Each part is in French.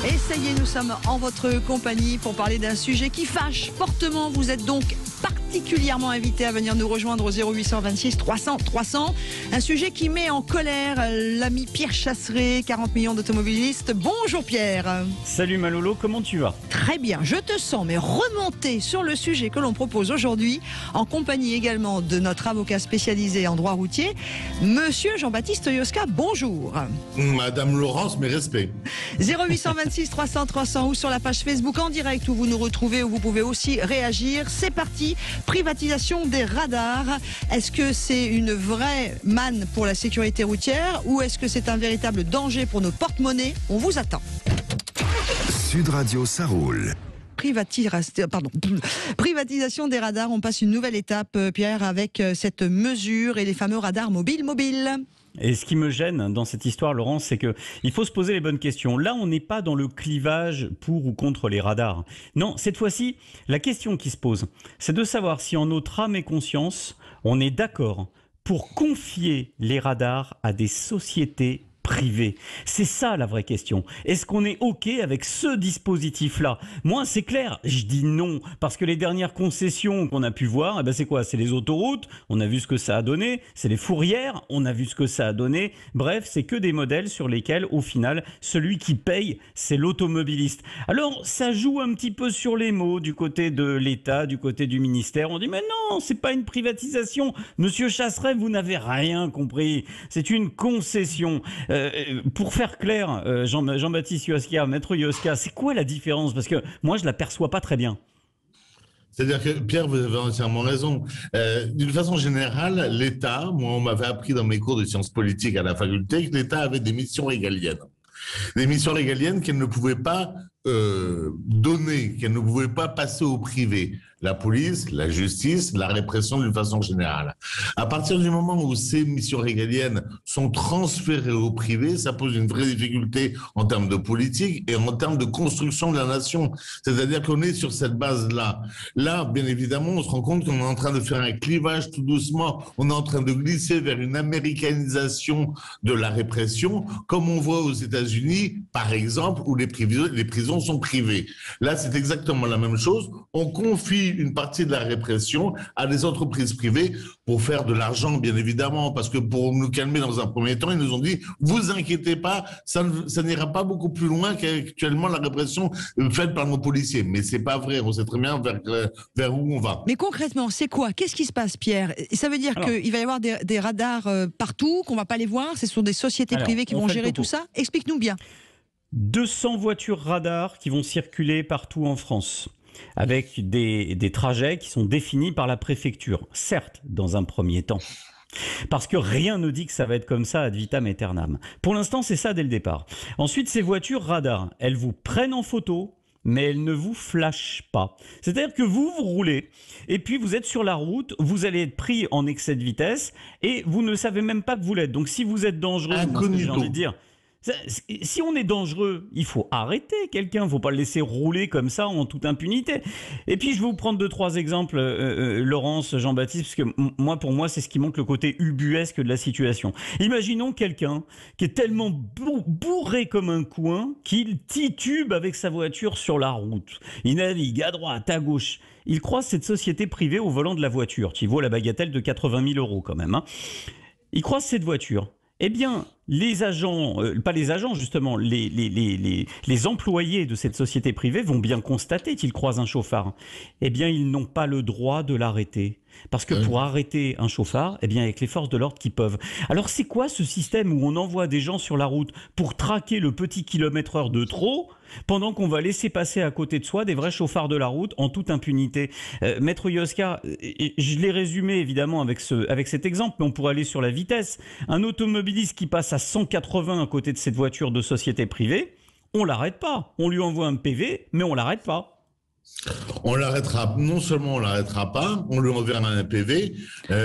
Et ça y est, nous sommes en votre compagnie pour parler d'un sujet qui fâche fortement. Vous êtes donc particulièrement invité à venir nous rejoindre au 0826 300 300. Un sujet qui met en colère l'ami Pierre Chasseret, 40 millions d'automobilistes. Bonjour Pierre. Salut Malolo, comment tu vas? Très bien, je te sens mais remonter sur le sujet que l'on propose aujourd'hui, en compagnie également de notre avocat spécialisé en droit routier, Monsieur Jean-Baptiste Yoska. Bonjour. Madame Laurence, mes respects. 0826 300 300 ou sur la page Facebook en direct où vous nous retrouvez, où vous pouvez aussi réagir. C'est parti. Privatisation des radars. Est-ce que c'est une vraie manne pour la sécurité routière ou est-ce que c'est un véritable danger pour nos porte-monnaies? On vous attend. Sud Radio, ça roule. Privatisation des radars. On passe une nouvelle étape, Pierre, avec cette mesure et les fameux radars mobiles. Et ce qui me gêne dans cette histoire, Laurence, c'est qu'il faut se poser les bonnes questions. Là, on n'est pas dans le clivage pour ou contre les radars. Non, cette fois-ci, la question qui se pose, c'est de savoir si en notre âme et conscience, on est d'accord pour confier les radars à des sociétés privées. C'est ça la vraie question. Est-ce qu'on est OK avec ce dispositif-là? Moi, c'est clair, je dis non, parce que les dernières concessions qu'on a pu voir, c'est quoi? C'est les autoroutes, on a vu ce que ça a donné, c'est les fourrières, on a vu ce que ça a donné. Bref, c'est que des modèles sur lesquels, au final, celui qui paye, c'est l'automobiliste. Alors, ça joue un petit peu sur les mots du côté de l'État, du côté du ministère. On dit, mais non, c'est pas une privatisation. Monsieur Chasseret, vous n'avez rien compris. C'est une concession. Pour faire clair, Jean-Baptiste Yoska, Maître Yoska, c'est quoi la différence? Parce que moi, je la perçois pas très bien. C'est-à-dire que, Pierre, vous avez entièrement raison. D'une façon générale, l'État, moi, on m'avait appris dans mes cours de sciences politiques à la faculté que l'État avait des missions régaliennes. Des missions régaliennes qu'elle ne pouvait pas donner, qu'elle ne pouvait pas passer au privé. La police, la justice, la répression d'une façon générale. À partir du moment où ces missions régaliennes sont transférées au privé, ça pose une vraie difficulté en termes de politique et en termes de construction de la nation. C'est-à-dire qu'on est sur cette base-là. Là, bien évidemment, on se rend compte qu'on est en train de faire un clivage tout doucement. On est en train de glisser vers une américanisation de la répression, comme on voit aux États-Unis, par exemple, où les prisons sont privées. Là, c'est exactement la même chose. On confie une partie de la répression à des entreprises privées pour faire de l'argent, bien évidemment, parce que pour nous calmer dans un premier temps, ils nous ont dit, vous inquiétez pas, ça n'ira pas beaucoup plus loin qu'actuellement la répression faite par nos policiers. Mais c'est pas vrai, on sait très bien vers où on va. Mais concrètement, c'est quoi? Qu'est-ce qui se passe, Pierre? Ça veut dire qu'il va y avoir des radars partout, qu'on va pas les voir? Ce sont des sociétés privées qui vont gérer tout ça? Explique-nous bien. 200 voitures radars qui vont circuler partout en France, avec des trajets qui sont définis par la préfecture, certes, dans un premier temps. Parce que rien ne dit que ça va être comme ça ad vitam aeternam. Pour l'instant, c'est ça dès le départ. Ensuite, ces voitures radars, elles vous prennent en photo, mais elles ne vous flashent pas. C'est-à-dire que vous roulez, et puis vous êtes sur la route, vous allez être pris en excès de vitesse, et vous ne savez même pas que vous l'êtes. Donc si vous êtes dangereux, j'ai envie de dire... Si on est dangereux, il faut arrêter quelqu'un, il ne faut pas le laisser rouler comme ça en toute impunité. Et puis je vais vous prendre 2-3 exemples, Laurence, Jean-Baptiste, parce que pour moi, c'est ce qui montre le côté ubuesque de la situation. Imaginons quelqu'un qui est tellement bourré comme un coin qu'il titube avec sa voiture sur la route. Il navigue à droite, à gauche. Il croise cette société privée au volant de la voiture, qui vaut la bagatelle de 80 000 € quand même. Hein. Il croise cette voiture. Eh bien, les agents, pas les agents justement, les employés de cette société privée vont bien constater qu'ils croisent un chauffard. Eh bien, ils n'ont pas le droit de l'arrêter. Parce que pour arrêter un chauffard, eh bien, avec les forces de l'ordre qui peuvent. Alors, c'est quoi ce système où on envoie des gens sur la route pour traquer le petit kilomètre-heure de trop, pendant qu'on va laisser passer à côté de soi des vrais chauffards de la route en toute impunité? Maître Yoska, je l'ai résumé évidemment avec cet exemple, mais on pourrait aller sur la vitesse. Un automobiliste qui passe à 180 à côté de cette voiture de société privée, on l'arrête pas. On lui envoie un PV, mais on l'arrête pas. On l'arrêtera, non seulement on l'arrêtera pas, on lui enverra un PV,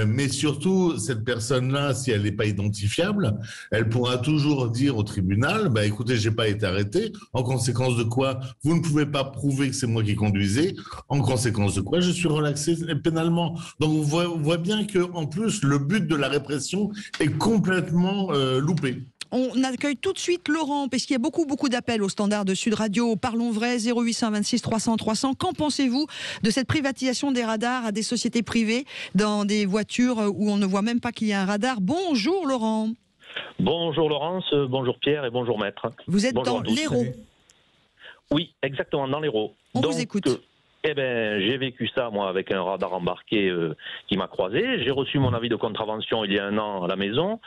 mais surtout, cette personne-là, si elle n'est pas identifiable, elle pourra toujours dire au tribunal, écoutez, j'ai pas été arrêté, en conséquence de quoi, vous ne pouvez pas prouver que c'est moi qui conduisais, en conséquence de quoi, je suis relaxé pénalement. Donc, on voit bien que, en plus, le but de la répression est complètement loupé. On accueille tout de suite Laurent, parce qu'il y a beaucoup d'appels au standard de Sud Radio. Parlons vrai, 0826 300 300. Qu'en pensez-vous de cette privatisation des radars à des sociétés privées dans des voitures où on ne voit même pas qu'il y a un radar? Bonjour Laurent. Bonjour Laurence, bonjour Pierre et bonjour Maître. Vous êtes bonjour dans l'Hérault. Oui, exactement, dans l'Hérault. On vous écoute. J'ai vécu ça, moi, avec un radar embarqué qui m'a croisé. J'ai reçu mon avis de contravention il y a 1 an à la maison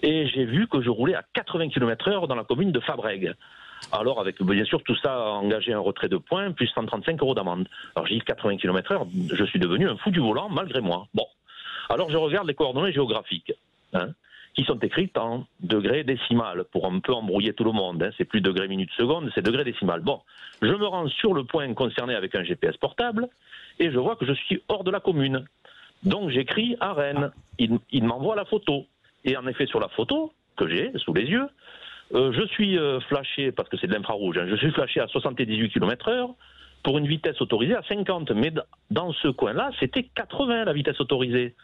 et j'ai vu que je roulais à 80 km/h dans la commune de Fabrègues. Alors, avec bien sûr tout ça a engagé un retrait de points, plus 135 € d'amende. Alors, j'ai dit 80 km/h, je suis devenu un fou du volant malgré moi. Bon, alors je regarde les coordonnées géographiques, qui sont écrites en degrés décimales, pour un peu embrouiller tout le monde. C'est plus degrés minutes secondes, c'est degrés décimales. Bon, je me rends sur le point concerné avec un GPS portable, et je vois que je suis hors de la commune. Donc j'écris à Rennes. Il m'envoie la photo. Et en effet, sur la photo que j'ai sous les yeux, je suis flashé, parce que c'est de l'infrarouge, je suis flashé à 78 km/h pour une vitesse autorisée à 50. Mais dans ce coin-là, c'était 80 la vitesse autorisée.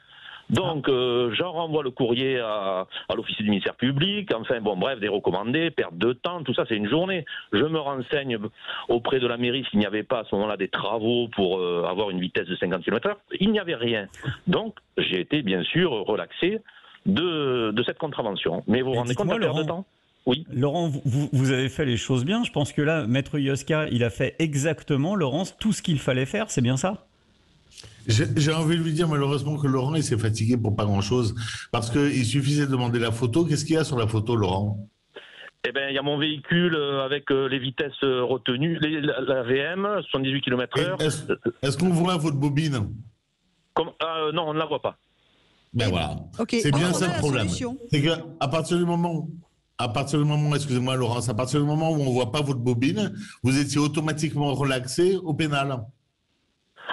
Donc, j'en renvoie le courrier à l'officier du ministère public, enfin, bon, bref, des recommandés, perte de temps, tout ça, c'est une journée. Je me renseigne auprès de la mairie s'il n'y avait pas à ce moment-là des travaux pour avoir une vitesse de 50 km/h. Il n'y avait rien. Donc, j'ai été, bien sûr, relaxé de cette contravention. Mais vous vous rendez compte de la perte de temps ? Oui. Laurent, vous avez fait les choses bien. Je pense que là, Maître Yoska, il a fait exactement, Laurence, tout ce qu'il fallait faire, c'est bien ça ? J'ai envie de lui dire malheureusement que Laurent il s'est fatigué pour pas grand-chose parce qu'il suffisait de demander la photo. Qu'est-ce qu'il y a sur la photo, Laurent? Eh bien, il y a mon véhicule avec les vitesses retenues, la VM, 78 km/h. Est-ce qu'on voit votre bobine? Non, on ne la voit pas. Ben voilà. Okay. C'est bien ça le problème. C'est qu'à partir du moment, excusez-moi Laurence, à partir du moment où on ne voit pas votre bobine, vous étiez automatiquement relaxé au pénal.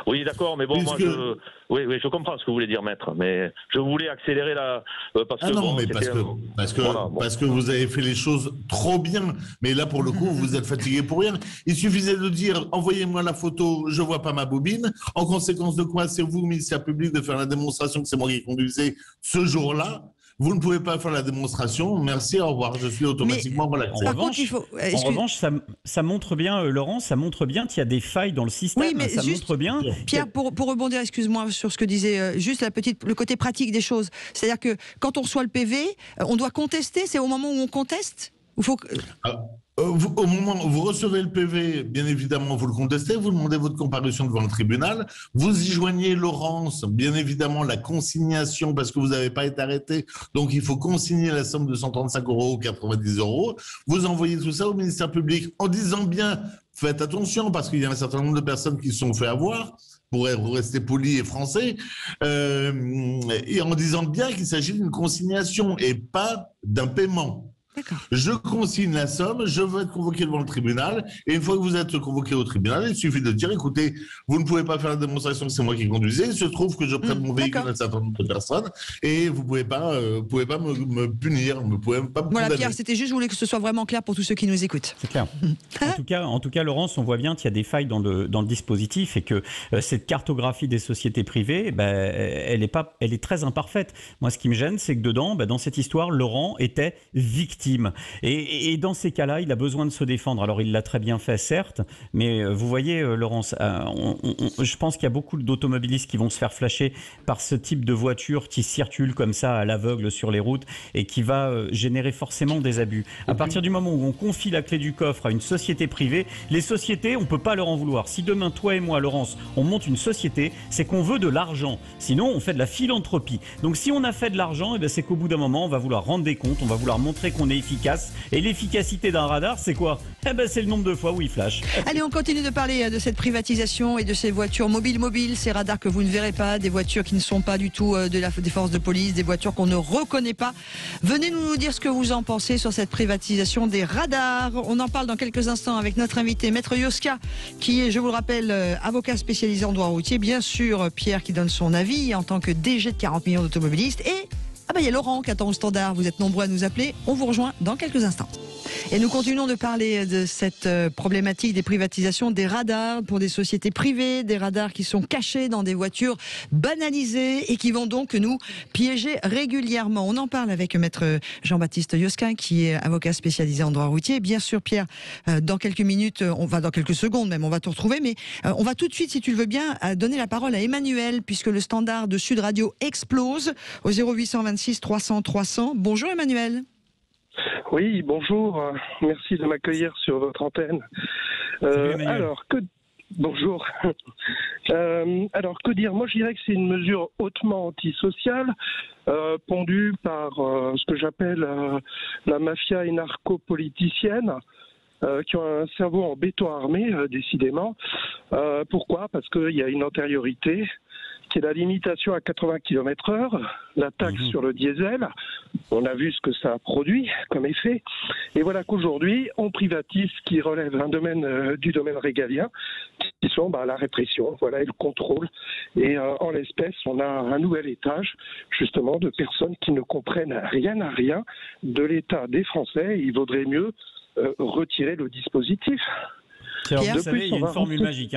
Oui, d'accord, mais bon, moi, je comprends ce que vous voulez dire, maître, mais je voulais accélérer parce que vous avez fait les choses trop bien, mais là, pour le coup, vous êtes fatigué pour rien. Il suffisait de dire, envoyez-moi la photo, je vois pas ma bobine, en conséquence de quoi, c'est vous, ministère public, de faire la démonstration que c'est moi qui conduisais ce jour-là. Vous ne pouvez pas faire la démonstration. Merci, au revoir. Je suis automatiquement relaxé. En revanche, ça montre bien, Laurent, ça montre bien qu'il y a des failles dans le système. Oui, mais ça montre bien. Pierre, pour rebondir, excuse-moi, sur ce que disait juste le côté pratique des choses. C'est-à-dire que quand on reçoit le PV, on doit contester. C'est au moment où on conteste. Au moment où vous recevez le PV, bien évidemment, vous le contestez, vous demandez votre comparution devant le tribunal, vous y joignez, Laurence, bien évidemment, la consignation, parce que vous n'avez pas été arrêté, donc il faut consigner la somme de 135 € ou 90 €. Vous envoyez tout ça au ministère public en disant bien, faites attention, parce qu'il y a un certain nombre de personnes qui se sont fait avoir, pour rester poli et français, et en disant bien qu'il s'agit d'une consignation et pas d'un paiement. Je consigne la somme, je veux être convoqué devant le tribunal, et une fois que vous êtes convoqué au tribunal, il suffit de dire, écoutez, vous ne pouvez pas faire la démonstration que c'est moi qui conduisais, il se trouve que je prête mon véhicule à un certain nombre de personnes, et vous ne pouvez pas me punir, vous ne pouvez pas me condamner. Voilà, Pierre, c'était juste, je voulais que ce soit vraiment clair pour tous ceux qui nous écoutent. C'est clair. En tout cas, Laurence, on voit bien qu'il y a des failles dans le dispositif, et que cette cartographie des sociétés privées, elle est très imparfaite. Moi, ce qui me gêne, c'est que dedans, dans cette histoire, Laurent était victime. Et dans ces cas-là, il a besoin de se défendre. Alors, il l'a très bien fait, certes, mais vous voyez, Laurence, je pense qu'il y a beaucoup d'automobilistes qui vont se faire flasher par ce type de voiture qui circule comme ça à l'aveugle sur les routes et qui va générer forcément des abus. À partir du moment où on confie la clé du coffre à une société privée, les sociétés, on ne peut pas leur en vouloir. Si demain, toi et moi, Laurence, on monte une société, c'est qu'on veut de l'argent. Sinon, on fait de la philanthropie. Donc, si on a fait de l'argent, c'est qu'au bout d'un moment, on va vouloir rendre des comptes, on va vouloir montrer qu'on est efficace. Et l'efficacité d'un radar, c'est quoi? C'est le nombre de fois où il flash. Allez, on continue de parler de cette privatisation et de ces voitures mobiles, ces radars que vous ne verrez pas, des voitures qui ne sont pas du tout des forces de police, des voitures qu'on ne reconnaît pas. Venez nous dire ce que vous en pensez sur cette privatisation des radars. On en parle dans quelques instants avec notre invité, Maître Yoska, qui est, je vous le rappelle, avocat spécialisé en droit routier. Bien sûr, Pierre qui donne son avis en tant que DG de 40 millions d'automobilistes. Et il y a Laurent qui attend au standard. Vous êtes nombreux à nous appeler. On vous rejoint dans quelques instants. Et nous continuons de parler de cette problématique des privatisations des radars pour des sociétés privées, des radars qui sont cachés dans des voitures banalisées et qui vont donc nous piéger régulièrement. On en parle avec maître Jean-Baptiste Yosquin, qui est avocat spécialisé en droit routier. Bien sûr, Pierre, dans quelques minutes, dans quelques secondes même, on va te retrouver, mais on va tout de suite, si tu le veux bien, donner la parole à Emmanuel, puisque le standard de Sud Radio explose au 0826 300 300. Bonjour Emmanuel. Oui, bonjour. Merci de m'accueillir sur votre antenne. Bonjour. Alors, que dire? Moi, je dirais que c'est une mesure hautement antisociale, pondue par ce que j'appelle la mafia et narco-politicienne, qui ont un cerveau en béton armé, décidément. Pourquoi? Parce qu'il y a une antériorité, qui est la limitation à 80 km/h, la taxe sur le diesel. On a vu ce que ça a produit comme effet. Et voilà qu'aujourd'hui, on privatise ce qui relève du domaine régalien, qui sont la répression, et le contrôle. Et en l'espèce, on a un nouvel étage, justement, de personnes qui ne comprennent rien à rien de l'état des Français. Il vaudrait mieux retirer le dispositif. Pierre, vous savez, il y a une formule magique.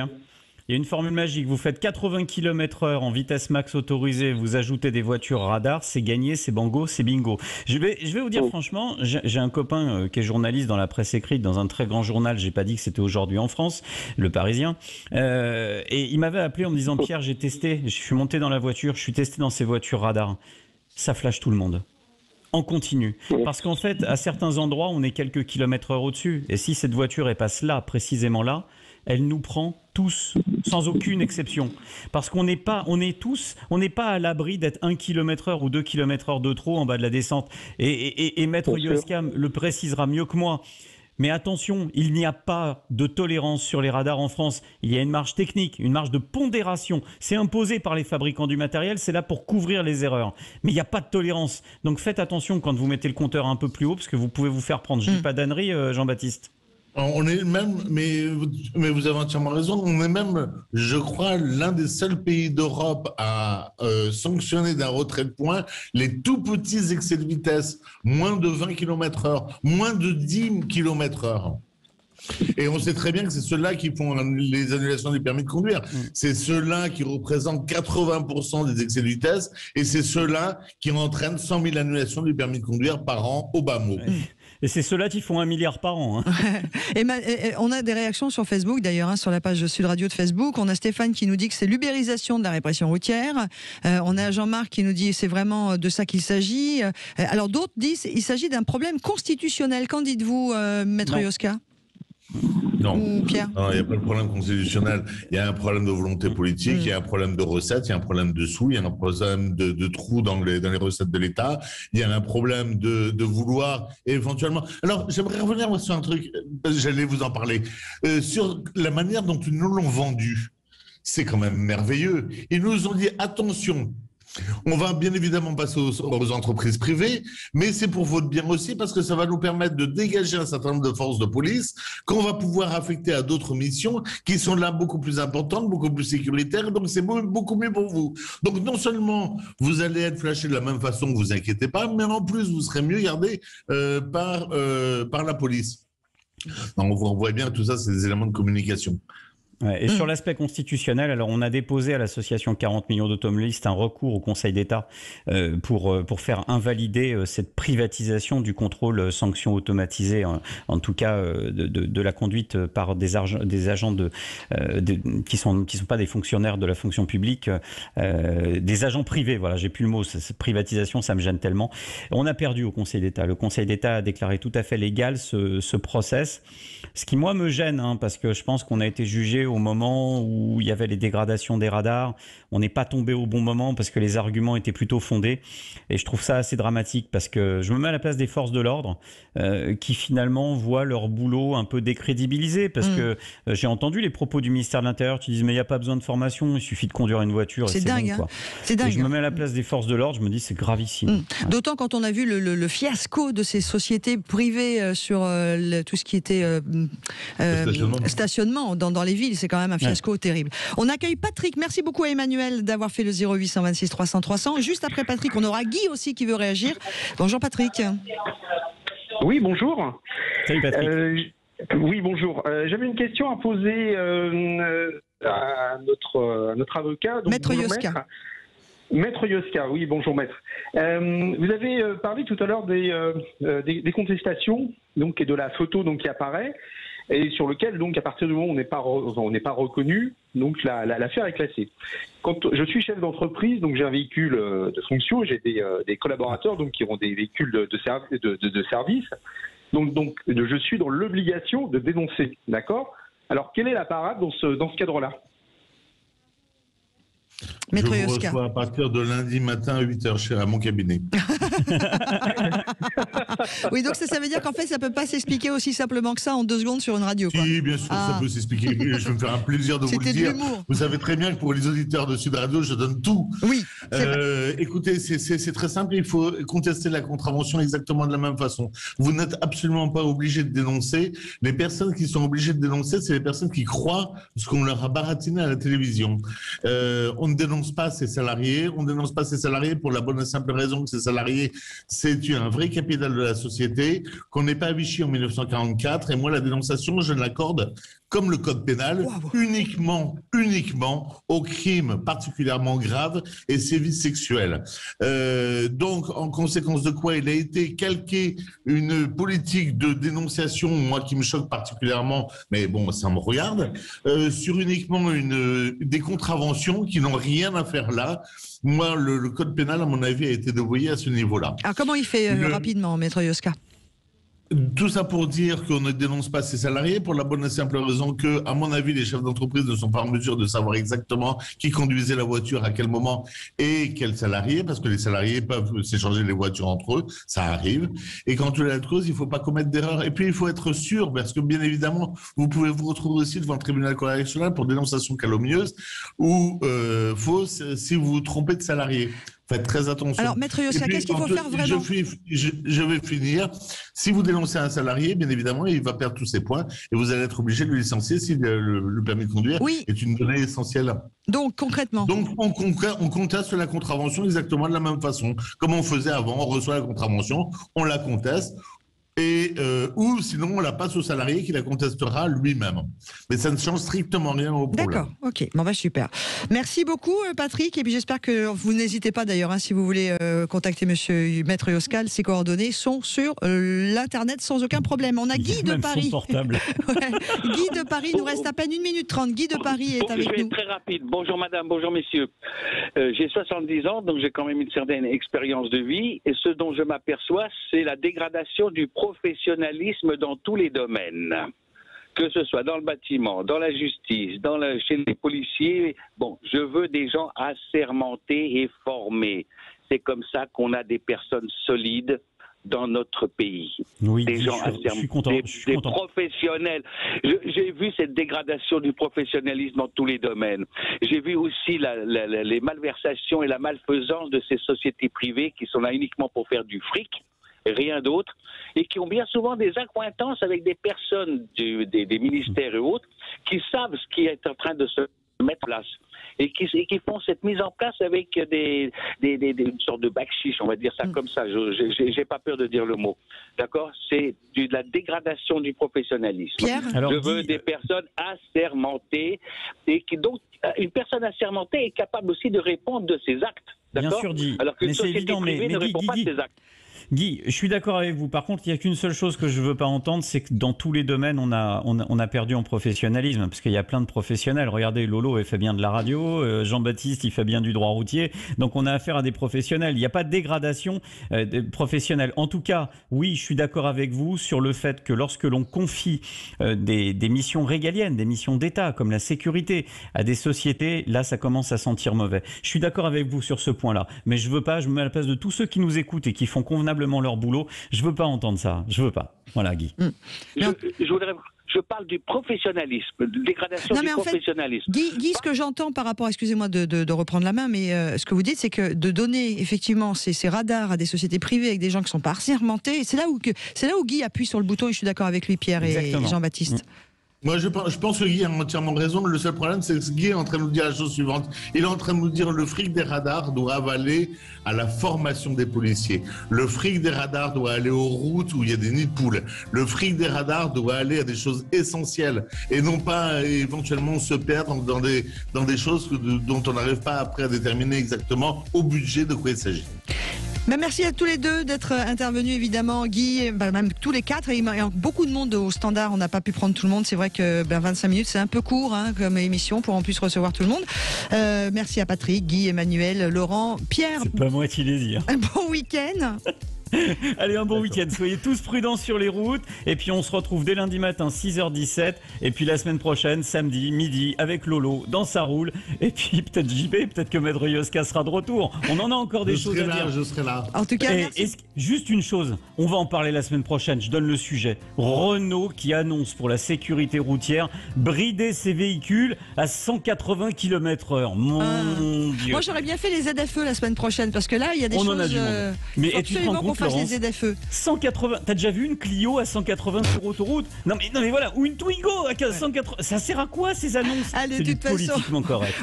Il y a une formule magique. Vous faites 80 km/h en vitesse max autorisée, vous ajoutez des voitures radars, c'est gagné, c'est bango, c'est bingo. Je vais vous dire franchement, j'ai un copain qui est journaliste dans la presse écrite, dans un très grand journal, j'ai pas dit que c'était Aujourd'hui en France, Le Parisien, et il m'avait appelé en me disant: Pierre, j'ai testé, je suis monté dans la voiture, je suis testé dans ces voitures radars. Ça flash tout le monde. En continu. Parce qu'en fait, à certains endroits, on est quelques kilomètres-heure au-dessus. Et si cette voiture elle passe là, précisément là, elle nous prend tous, sans aucune exception. Parce qu'on n'est pas à l'abri d'être 1 km/h ou 2 km/h de trop en bas de la descente. Et Maître Yosquin le précisera mieux que moi. Mais attention, il n'y a pas de tolérance sur les radars en France. Il y a une marge technique, une marge de pondération. C'est imposé par les fabricants du matériel, c'est là pour couvrir les erreurs. Mais il n'y a pas de tolérance. Donc faites attention quand vous mettez le compteur un peu plus haut, parce que vous pouvez vous faire prendre. Je dis pas d'ânerie, Jean-Baptiste. On est même, mais vous avez entièrement raison, on est même, je crois, l'un des seuls pays d'Europe à sanctionner d'un retrait de points les tout petits excès de vitesse, moins de 20 km/h, moins de 10 km/h. Et on sait très bien que c'est ceux-là qui font les annulations des permis de conduire. C'est ceux-là qui représentent 80% des excès de vitesse et c'est ceux-là qui entraînent 100 000 annulations du permis de conduire par an au bas mot. Et c'est ceux-là qui font 1 milliard par an. Et on a des réactions sur Facebook, d'ailleurs, sur la page Sud Radio de Facebook. On a Stéphane qui nous dit que c'est l'ubérisation de la répression routière. On a Jean-Marc qui nous dit c'est vraiment de ça qu'il s'agit. Alors d'autres disent il s'agit d'un problème constitutionnel. Qu'en dites-vous, Maître Yosquin ? Non, Pierre. Non, il n'y a pas de problème constitutionnel. Il y a un problème de volonté politique, il y a un problème de recettes, il y a un problème de sous, il y a un problème de trous dans les recettes de l'État, il y a un problème de vouloir éventuellement... Alors, j'aimerais revenir sur un truc, j'allais vous en parler, sur la manière dont ils nous l'ont vendu. C'est quand même merveilleux. Ils nous ont dit, attention, on va bien évidemment passer aux entreprises privées, mais c'est pour votre bien aussi parce que ça va nous permettre de dégager un certain nombre de forces de police qu'on va pouvoir affecter à d'autres missions qui sont là beaucoup plus importantes, beaucoup plus sécuritaires, donc c'est beaucoup mieux pour vous. Donc non seulement vous allez être flashé de la même façon, vous inquiétez pas, mais en plus vous serez mieux gardé par la police. Donc, on voit bien que tout ça, c'est des éléments de communication. Ouais, et sur l'aspect constitutionnel, alors on a déposé à l'association 40 millions d'automobilistes un recours au Conseil d'État pour faire invalider cette privatisation du contrôle sanction automatisé, en tout cas de la conduite par des agents qui sont pas des fonctionnaires de la fonction publique, des agents privés. Voilà, j'ai plus le mot. Cette privatisation, ça me gêne tellement. On a perdu au Conseil d'État. Le Conseil d'État a déclaré tout à fait légal ce process. Ce qui moi me gêne, parce que je pense qu'on a été jugé au moment où il y avait les dégradations des radars. On n'est pas tombé au bon moment parce que les arguments étaient plutôt fondés. Et je trouve ça assez dramatique parce que je me mets à la place des forces de l'ordre qui finalement voient leur boulot un peu décrédibilisé parce que j'ai entendu les propos du ministère de l'Intérieur qui disent mais il n'y a pas besoin de formation, il suffit de conduire une voiture. C'est dingue, bon, quoi. C'est dingue. Et je me mets à la place des forces de l'ordre, je me dis c'est gravissime. Ouais. D'autant quand on a vu le fiasco de ces sociétés privées sur tout ce qui était stationnement dans les villes, c'est quand même un fiasco terrible. On accueille Patrick. Merci beaucoup à Emmanuel d'avoir fait le 0826 300 300. Juste après Patrick, on aura Guy aussi qui veut réagir. Bonjour Patrick. Oui, bonjour. Salut Patrick. Oui, bonjour. J'avais une question à poser à notre avocat. Donc, Maître bonjour, Yoska. Maître Yoska, oui, bonjour maître. Vous avez parlé tout à l'heure des contestations, donc, et de la photo donc, qui apparaît, et sur lequel, donc, à partir du moment où on n'est pas reconnu, donc l'affaire est classée. Quand je suis chef d'entreprise, donc j'ai un véhicule de fonction, j'ai des collaborateurs donc, qui ont des véhicules de service, donc je suis dans l'obligation de dénoncer, d'accord ? Alors, quelle est la parade dans ce cadre-là ? Maître Je vous Yoska. reçois à partir de lundi matin à 8h à mon cabinet. Oui, donc ça veut dire qu'en fait, ça ne peut pas s'expliquer aussi simplement que ça en 2 secondes sur une radio. Quoi. Si, bien sûr, ça peut s'expliquer. Je vais me faire un plaisir de vous le C'était de dire. l'humour. Vous savez très bien que pour les auditeurs de Sud Radio, je donne tout. Oui, c'est vrai. Écoutez, c'est très simple. Il faut contester la contravention exactement de la même façon. Vous n'êtes absolument pas obligé de dénoncer. Les personnes qui sont obligées de dénoncer, c'est les personnes qui croient ce qu'on leur a baratiné à la télévision. On ne dénonce pas ces salariés. On ne dénonce pas ces salariés pour la bonne et simple raison que ces salariés, c'est un vrai capital de la société, qu'on n'est pas à Vichy en 1944. Et moi, la dénonciation, je ne l'accorde comme le code pénal, uniquement aux crimes particulièrement graves et sévices sexuels. Donc, en conséquence de quoi, il a été calqué une politique de dénonciation, moi qui me choque particulièrement, mais bon, ça me regarde, sur uniquement des contraventions qui n'ont rien à faire là. Moi, le code pénal, à mon avis, a été dévoyé à ce niveau-là. Alors, comment il fait rapidement, Maître Yoska ? Tout ça pour dire qu'on ne dénonce pas ses salariés pour la bonne et simple raison que, à mon avis, les chefs d'entreprise ne sont pas en mesure de savoir exactement qui conduisait la voiture à quel moment et quel salarié, parce que les salariés peuvent s'échanger les voitures entre eux, ça arrive. Et quand tu l'as cause, il ne faut pas commettre d'erreur. Et puis, il faut être sûr, parce que bien évidemment, vous pouvez vous retrouver aussi devant le tribunal correctionnel pour dénonciation calomnieuse ou fausse si vous vous trompez de salarié. Faites très attention. Alors, Maître Yoska, qu'est-ce qu'il faut faire vraiment ? Je vais finir. Si vous dénoncez un salarié, bien évidemment, il va perdre tous ses points et vous allez être obligé de le licencier si le permis de conduire est une donnée essentielle. Donc, concrètement ? Donc, on conteste la contravention exactement de la même façon. Comme on faisait avant, on reçoit la contravention, on la conteste. Ou sinon on la passe au salarié qui la contestera lui-même. Mais ça ne change strictement rien au problème. D'accord, ok, bon bah super. Merci beaucoup Patrick, et puis j'espère que vous n'hésitez pas d'ailleurs, si vous voulez contacter Monsieur Maître Yoska, ses coordonnées sont sur l'internet sans aucun problème. On a Guy de Paris. Guy de Paris, il nous reste à peine 1 minute 30. Guy de Paris est avec nous. Je vais être très rapide. Bonjour madame, bonjour messieurs. J'ai 70 ans, donc j'ai quand même une certaine expérience de vie, et ce dont je m'aperçois, c'est la dégradation du professionnalisme dans tous les domaines, que ce soit dans le bâtiment, dans la justice, chez les policiers. Bon, je veux des gens assermentés et formés. C'est comme ça qu'on a des personnes solides dans notre pays. Oui, des gens assermentés, des professionnels. J'ai vu cette dégradation du professionnalisme dans tous les domaines. J'ai vu aussi les malversations et la malfaisance de ces sociétés privées qui sont là uniquement pour faire du fric, rien d'autre, et qui ont bien souvent des accointances avec des personnes des ministères et autres qui savent ce qui est en train de se mettre en place et qui font cette mise en place avec une sorte de bakchiche, on va dire ça comme ça. J'ai pas peur de dire le mot. D'accord ? C'est de la dégradation du professionnalisme. Pierre ? Je veux des personnes assermentées et donc une personne assermentée est capable aussi de répondre de ses actes. D'accord ? Bien sûr, dit. Alors que mais une société privée ne répond pas de ses actes. Guy, je suis d'accord avec vous. Par contre, il n'y a qu'une seule chose que je ne veux pas entendre, c'est que dans tous les domaines, on a perdu en professionnalisme, parce qu'il y a plein de professionnels. Regardez, Lolo, il fait bien de la radio, Jean-Baptiste, il fait bien du droit routier. Donc, on a affaire à des professionnels. Il n'y a pas de dégradation professionnelle. En tout cas, oui, je suis d'accord avec vous sur le fait que lorsque l'on confie des missions régaliennes, des missions d'État, comme la sécurité, à des sociétés, là, ça commence à sentir mauvais. Je suis d'accord avec vous sur ce point-là, mais je veux pas, je me mets à la place de tous ceux qui nous écoutent et qui font convenablement leur boulot. Je veux pas entendre ça. Je veux pas. Voilà, Guy. Je parle du professionnalisme, de dégradation du professionnalisme. Guy, ce que j'entends par rapport, excusez-moi de reprendre la main, mais ce que vous dites, c'est que de donner effectivement ces radars à des sociétés privées avec des gens qui sont pas assermentés, c'est là où Guy appuie sur le bouton, et je suis d'accord avec lui, Pierre. Exactement. Et Jean-Baptiste. Moi, je pense que Guy a entièrement raison. Le seul problème, c'est que Guy est en train de nous dire la chose suivante. Il est en train de nous dire le fric des radars doit aller à la formation des policiers. Le fric des radars doit aller aux routes où il y a des nids de poules. Le fric des radars doit aller à des choses essentielles et non pas éventuellement se perdre dans des choses dont on n'arrive pas après à déterminer exactement au budget de quoi il s'agit. Merci à tous les deux d'être intervenus, évidemment, Guy, même tous les quatre. Il y a beaucoup de monde au standard, on n'a pas pu prendre tout le monde. C'est vrai que 25 minutes, c'est un peu court comme émission pour en plus recevoir tout le monde. Merci à Patrick, Guy, Emmanuel, Laurent, Pierre. C'est pas moi qui les dis. Un bon week-end. Allez, un bon week-end. Soyez tous prudents sur les routes. Et puis, on se retrouve dès lundi matin, 6h17. Et puis, la semaine prochaine, samedi, midi, avec Lolo, dans Ça roule. Et puis, peut-être JB, peut-être que Maître Yoska sera de retour. On en a encore des choses à dire. Je serai là. En tout cas, juste une chose. On va en parler la semaine prochaine. Je donne le sujet. Renault qui annonce pour la sécurité routière brider ses véhicules à 180 km/h. Mon Dieu. Moi, j'aurais bien fait les ZFE la semaine prochaine parce que là, il y a des choses. On en a du monde. Mais tu te rends compte, les ZFE. 180. T'as déjà vu une Clio à 180 sur autoroute? Non mais voilà, ou une Twingo à 180. Ça sert à quoi ces annonces? Allez, c'est de toute façon, politiquement correct.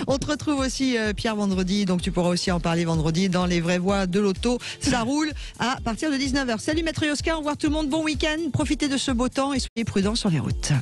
On te retrouve aussi Pierre vendredi, donc tu pourras aussi en parler vendredi dans les vraies voix de l'auto. Ça roule à partir de 19h. Salut Maître Yoska, au revoir tout le monde, bon week-end, profitez de ce beau temps et soyez prudents sur les routes.